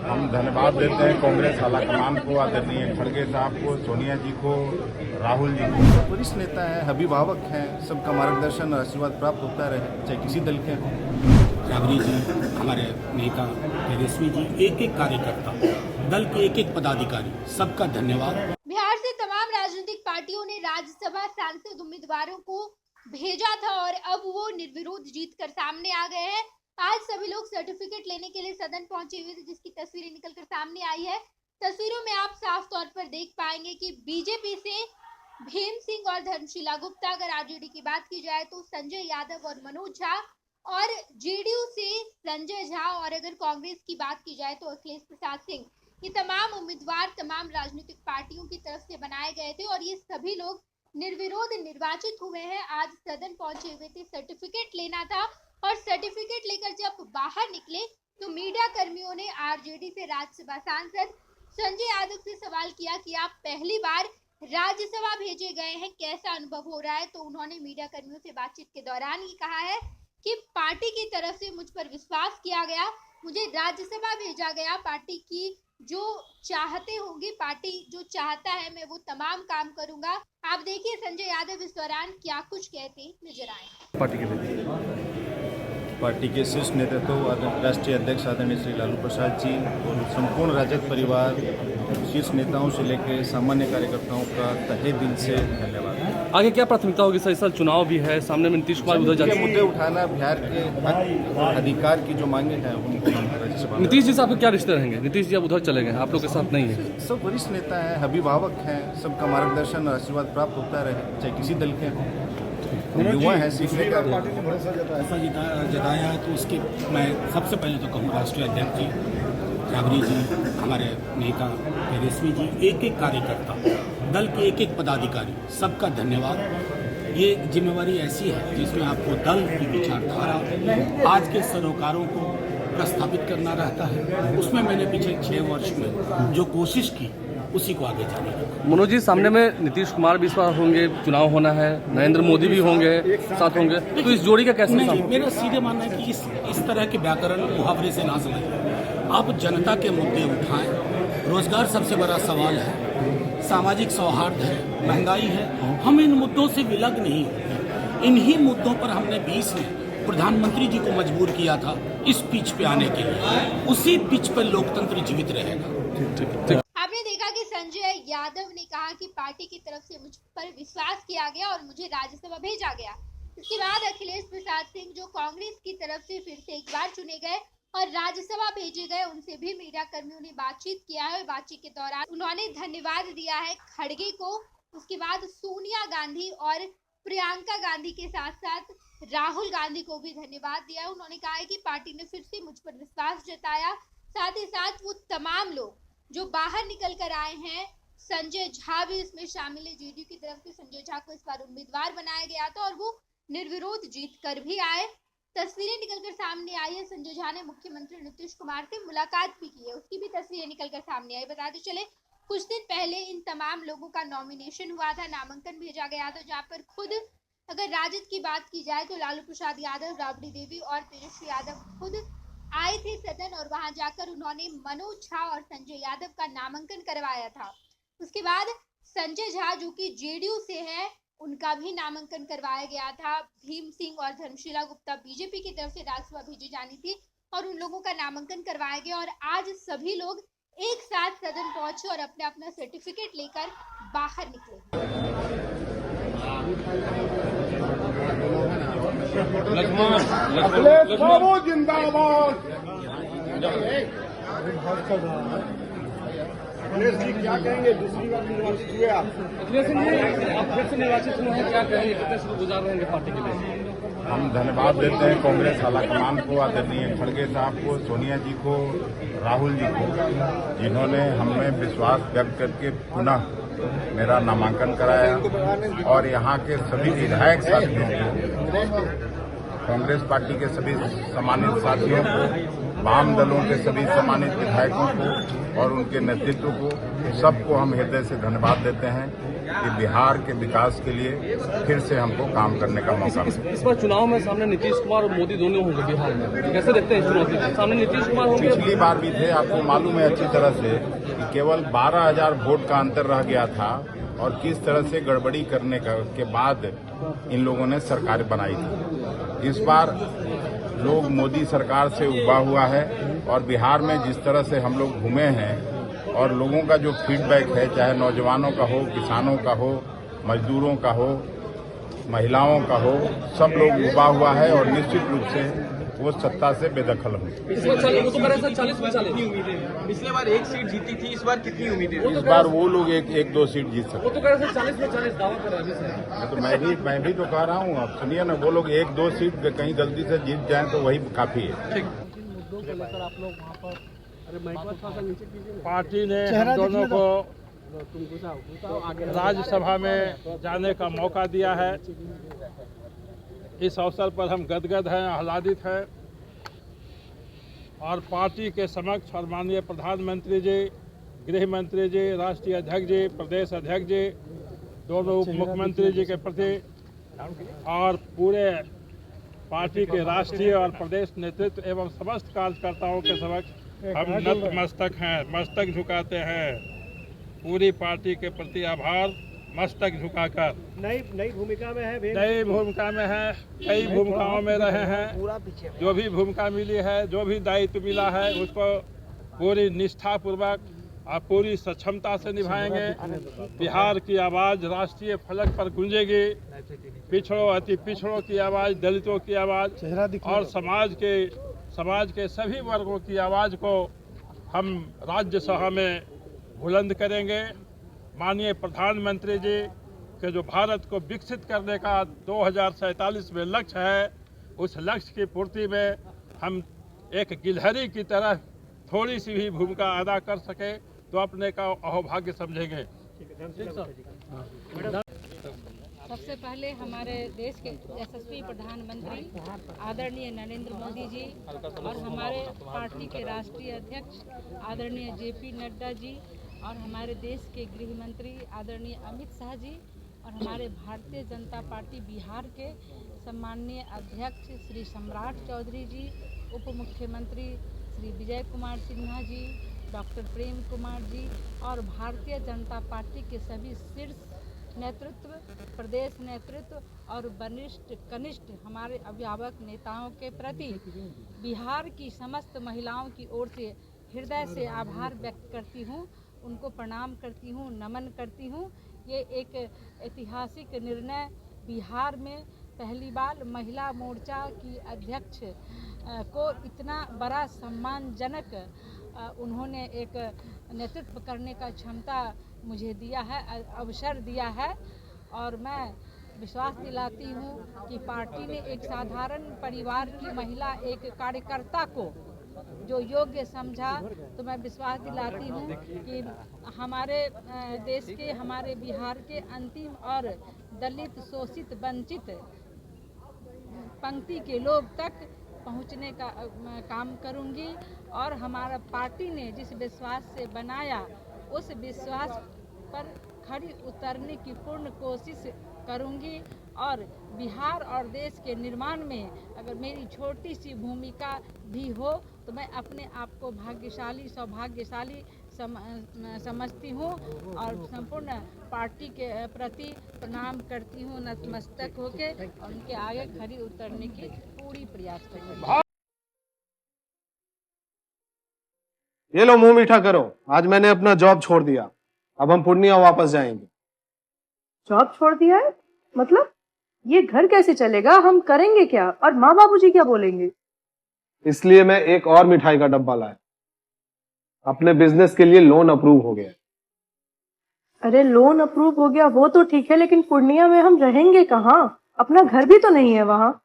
हम धन्यवाद देते हैं कांग्रेस आलाकमान को, आदरणीय खड़गे साहब को, सोनिया जी को, राहुल जी को। वरिष्ठ नेता हैं, अभिभावक हैं, सबका मार्गदर्शन और आशीर्वाद प्राप्त होता रहे, चाहे किसी दल के हों। राबड़ी जी, हमारे नेता तेजस्वी जी, एक एक कार्यकर्ता, दल के एक एक पदाधिकारी, सबका धन्यवाद। बिहार से तमाम राजनीतिक पार्टियों ने राज्यसभा सांसद उम्मीदवारों को भेजा था और अब वो निर्विरोध जीत कर सामने आ गए हैं। आज सभी लोग सर्टिफिकेट लेने के लिए सदन पहुंचे हुए थे, जिसकी तस्वीरें निकलकर सामने आई है। तस्वीरों में आप साफ तौर पर देख पाएंगे कि बीजेपी से भीम सिंह और धर्मशीला गुप्ता, अगर आरजेडी की बात की जाए तो संजय यादव और मनोज झा, और जेडीयू से संजय झा, और अगर कांग्रेस की बात की जाए तो अखिलेश प्रसाद सिंह। ये तमाम उम्मीदवार तमाम राजनीतिक पार्टियों की तरफ से बनाए गए थे और ये सभी लोग निर्विरोध निर्वाचित हुए हैं। आज सदन पहुंचे हुए थे, सर्टिफिकेट लेना था और सर्टिफिकेट लेकर जब बाहर निकले तो मीडिया कर्मियों ने आरजेडी से राज्यसभा सांसद संजय यादव से सवाल किया कि आप पहली बार राज्यसभा भेजे गए हैं, कैसा अनुभव हो रहा है। तो उन्होंने मीडिया कर्मियों से बातचीत के दौरान ये कहा है कि पार्टी की तरफ से मुझ पर विश्वास किया गया, मुझे राज्यसभा भेजा गया। पार्टी की जो चाहते होंगे, पार्टी जो चाहता है, मैं वो तमाम काम करूंगा। आप देखिए संजय यादव इस दौरान क्या कुछ कहते नजर आए। पार्टी के शीर्ष नेतृत्व, राष्ट्रीय अध्यक्ष आदरणीय श्री लालू प्रसाद जी और संपूर्ण राजद परिवार, शीर्ष नेताओं से लेकर सामान्य कार्यकर्ताओं का तहे दिल से धन्यवाद। आगे क्या प्राथमिकता होगी सर? इस साल चुनाव भी है, सामने में नीतीश कुमार उधर जाते मुद्दे उठाना, बिहार के हक और अधिकार की जो मांगे हैं उनको राज्यसभा। नीतीश जी से आपके क्या रिश्ते रहेंगे? नीतीश जी अब उधर चले गए, आप लोग के साथ नहीं है। सब वरिष्ठ नेता हैं, अभिभावक हैं, सबका मार्गदर्शन और आशीर्वाद प्राप्त होता रहे, चाहे किसी दल के हों। युवा है, सीखने का पार्टी ने भरोसा जताया है तो उसके मैं सबसे पहले तो कहूँ राष्ट्रीय अध्यक्ष जी, राबड़ी जी, हमारे नेता तेजस्वी जी, एक एक कार्यकर्ता, दल के एक एक पदाधिकारी, सबका धन्यवाद। ये जिम्मेवारी ऐसी है जिसमें आपको दल की विचारधारा, आज के सरोकारों को प्रस्थापित करना रहता है। उसमें मैंने पिछले 6 वर्ष में जो कोशिश की उसी को आगे जाने का। मनोज जी, सामने में नीतीश कुमार भी इस बार होंगे, चुनाव होना है, नरेंद्र मोदी भी होंगे, साथ होंगे, तो इस जोड़ी का कैसे? नहीं, मेरा सीधे मानना है कि इस तरह के व्याकरण मुहावरे से ना समझें। आप जनता के मुद्दे उठाएं। रोजगार सबसे बड़ा सवाल है, सामाजिक सौहार्द है, महंगाई है। हम इन मुद्दों से विलग नहीं होते। इन्हीं मुद्दों पर हमने 20 में प्रधानमंत्री जी को मजबूर किया था इस पिच पे आने के लिए। उसी पिच पर लोकतंत्र जीवित रहेगा। आपने देखा कि संजय यादव ने कहा कि पार्टी की तरफ से मुझ पर विश्वास किया गया और मुझे राज्यसभा भेजा गया। इसके बाद अखिलेश प्रसाद सिंह, जो कांग्रेस की तरफ से फिर से एक बार चुने गए और राज्यसभा भेजे गए, उनसे भी मीडिया कर्मियों ने बातचीत किया है। बातचीत के दौरान उन्होंने धन्यवाद दिया है खड़गे को। उसके बाद सोनिया गांधी और प्रियंका गांधी के साथ साथ राहुल गांधी को भी धन्यवाद दिया। उन्होंने कहा है कि पार्टी ने फिर से मुझ पर विश्वास जताया। साथ ही साथ वो तमाम लोग जो बाहर निकल कर आए हैं, संजय झा भी इसमें शामिल है। जेडीयू की तरफ से संजय झा को इस बार उम्मीदवार बनाया गया था और वो निर्विरोध जीत कर भी आए। तस्वीरें निकलकर सामने आई है। संजय झा ने मुख्यमंत्री नीतीश कुमार से मुलाकात भी की है, उसकी भी तस्वीरें निकलकर सामने आई। बताते चले कुछ दिन पहले इन तमाम लोगों का नॉमिनेशन हुआ था, नामांकन भेजा गया था, जहाँ पर खुद अगर राजद की बात की जाए तो लालू प्रसाद यादव, राबड़ी देवी और तेजस्वी यादव खुद आए थे सदन और वहां जाकर उन्होंने मनोज झा और संजय यादव का नामांकन करवाया था। उसके बाद संजय झा, जो कि जेडीयू से है, उनका भी नामांकन करवाया गया था। भीम सिंह और धर्मशीला गुप्ता बीजेपी की तरफ से राज्यसभा भेजी जानी थी और उन लोगों का नामांकन करवाया गया और आज सभी लोग एक साथ सदन पहुंचे और अपना अपना सर्टिफिकेट लेकर बाहर निकले। अखिलेश जी क्या कहेंगे? दूसरी बार निर्वाचित हुए आप। अखिलेश जी, आप फिर से निर्वाचित हुए हैं, क्या कहेंगे? कितने शुभ गुजार रहेंगे पार्टी के लिए? हम धन्यवाद देते हैं कांग्रेस आलाकमान को, आदरणीय खड़गे साहब को, सोनिया जी को, राहुल जी को, जिन्होंने हमें विश्वास व्यक्त करके पुनः मेरा नामांकन कराया और यहाँ के सभी विधायक साथियों को, कांग्रेस पार्टी के सभी सम्मानित साथियों को, वाम दलों के सभी सम्मानित विधायकों को और उनके नेतृत्व को, सबको हम हृदय से धन्यवाद देते हैं। कि बिहार के विकास के लिए फिर से हमको काम करने का मौका मिले। इस बार चुनाव में सामने नीतीश कुमार और मोदी दोनों होंगे बिहार में, कैसे देखते हैं इस चुनौती को? सामने नीतीश कुमार होंगे। पिछली बार भी थे, आपको मालूम है अच्छी तरह से कि केवल 12,000 वोट का अंतर रह गया था और किस तरह से गड़बड़ी करने के बाद इन लोगों ने सरकार बनाई थी। इस बार लोग मोदी सरकार से उबा हुआ है और बिहार में जिस तरह से हम लोग घूमे हैं और लोगों का जो फीडबैक है, चाहे नौजवानों का हो, किसानों का हो, मजदूरों का हो, महिलाओं का हो, सब लोग उबा हुआ है और निश्चित रूप से वो सत्ता से बेदखल होंगे। इस बार 40 में 40 पिछले बार एक सीट जीती थी, इस बार कितनी उम्मीदें? इस बार वो लोग एक दो सीट जीत सकते वो तो कह रहे थे 40 में 40 दावा कर रहे हैं। तो मैं भी तो कह रहा हूँ, आप सुनिए ना, वो लोग एक दो सीट कहीं गलती से जीत जाएं तो वही काफी है। पार्टी ने हम दोनों को राज्यसभा में जाने का मौका दिया है। इस अवसर पर हम गदगद हैं, आह्लादित हैं और पार्टी के समक्ष और माननीय प्रधानमंत्री जी, गृह मंत्री जी, राष्ट्रीय अध्यक्ष जी, प्रदेश अध्यक्ष जी, दोनों उप मुख्यमंत्री जी के प्रति और पूरे पार्टी के राष्ट्रीय और प्रदेश नेतृत्व एवं समस्त कार्यकर्ताओं के समक्ष हम नतमस्तक हैं, मस्तक झुकाते हैं। पूरी पार्टी के प्रति आभार, मस्तक झुकाकर। नई भूमिका में है, नई भूमिका में है, कई भूमिकाओं में रहे हैं। जो भी भूमिका मिली है, जो भी दायित्व मिला है, उसको पूरी निष्ठा पूर्वक और पूरी सक्षमता से निभाएंगे। बिहार की आवाज़ राष्ट्रीय फलक पर गूंजेगी। पिछड़ों, अति पिछड़ों की आवाज़, दलितों की आवाज़ और समाज के सभी वर्गों की आवाज़ को हम राज्यसभा में बुलंद करेंगे। माननीय प्रधानमंत्री जी के जो भारत को विकसित करने का 2047 में लक्ष्य है, उस लक्ष्य की पूर्ति में हम एक गिलहरी की तरह थोड़ी सी भी भूमिका अदा कर सके तो अपने का अहोभाग्य समझेंगे। सबसे पहले हमारे देश के यशस्वी प्रधानमंत्री आदरणीय नरेंद्र मोदी जी और हमारे पार्टी के राष्ट्रीय अध्यक्ष आदरणीय JP नड्डा जी और हमारे देश के गृह मंत्री आदरणीय अमित शाह जी और हमारे भारतीय जनता पार्टी बिहार के सम्माननीय अध्यक्ष श्री सम्राट चौधरी जी, उप मुख्यमंत्री श्री विजय कुमार सिन्हा जी, डॉक्टर प्रेम कुमार जी और भारतीय जनता पार्टी के सभी शीर्ष नेतृत्व, प्रदेश नेतृत्व और वरिष्ठ कनिष्ठ हमारे अभिभावक नेताओं के प्रति बिहार की समस्त महिलाओं की ओर से हृदय से आभार व्यक्त करती हूँ, उनको प्रणाम करती हूँ, नमन करती हूँ। ये एक ऐतिहासिक निर्णय, बिहार में पहली बार महिला मोर्चा की अध्यक्ष को इतना बड़ा सम्मानजनक उन्होंने एक नेतृत्व करने का क्षमता मुझे दिया है, अवसर दिया है और मैं विश्वास दिलाती हूँ कि पार्टी ने एक साधारण परिवार की महिला, एक कार्यकर्ता को जो योग्य समझा, तो मैं विश्वास दिलाती हूँ कि हमारे देश के, हमारे बिहार के अंतिम और दलित, शोषित, वंचित पंक्ति के लोग तक पहुँचने का काम करूँगी और हमारा पार्टी ने जिस विश्वास से बनाया, उस विश्वास पर खड़ी उतरने की पूर्ण कोशिश करूँगी और बिहार और देश के निर्माण में अगर मेरी छोटी सी भूमिका भी हो तो मैं अपने आप को भाग्यशाली, सौभाग्यशाली समझती हूँ और संपूर्ण पार्टी के प्रति प्रणाम करती हूँ, नतमस्तक होके और उनके आगे खड़ी उतरने की पूरी प्रयास करूँगी। ये लो मुंह मीठा करो, आज मैंने अपना जॉब छोड़ दिया, अब हम पूर्णिया वापस जाएंगे। जॉब छोड़ दिया है? मतलब ये घर कैसे चलेगा? हम करेंगे क्या और माँ बाबूजी क्या बोलेंगे? इसलिए मैं एक और मिठाई का डब्बा लाया। अपने बिजनेस के लिए लोन अप्रूव हो गया। अरे लोन अप्रूव हो गया वो तो ठीक है, लेकिन पूर्णिया में हम रहेंगे कहाँ? अपना घर भी तो नहीं है वहाँ।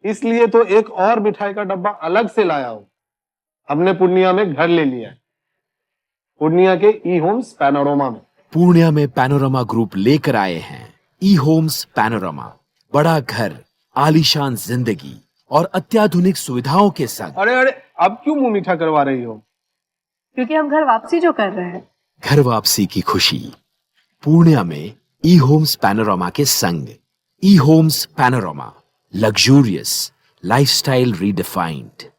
इसलिए तो एक और मिठाई का डब्बा अलग से लाया हूँ। हमने पूर्णिया में घर ले लिया है, पूर्णिया के ई-होम्स पैनोरमा में। पूर्णिया में पैनोरमा ग्रुप लेकर आए हैं ई-होम्स पैनोरमा, बड़ा घर, आलीशान जिंदगी और अत्याधुनिक सुविधाओं के संग। अरे अब क्यों मुंह मीठा करवा रही हो? क्योंकि हम घर वापसी जो कर रहे हैं। घर वापसी की खुशी पूर्णिया में ई होम्स पैनोरामा के संग। E Homes Panorama, luxurious lifestyle redefined.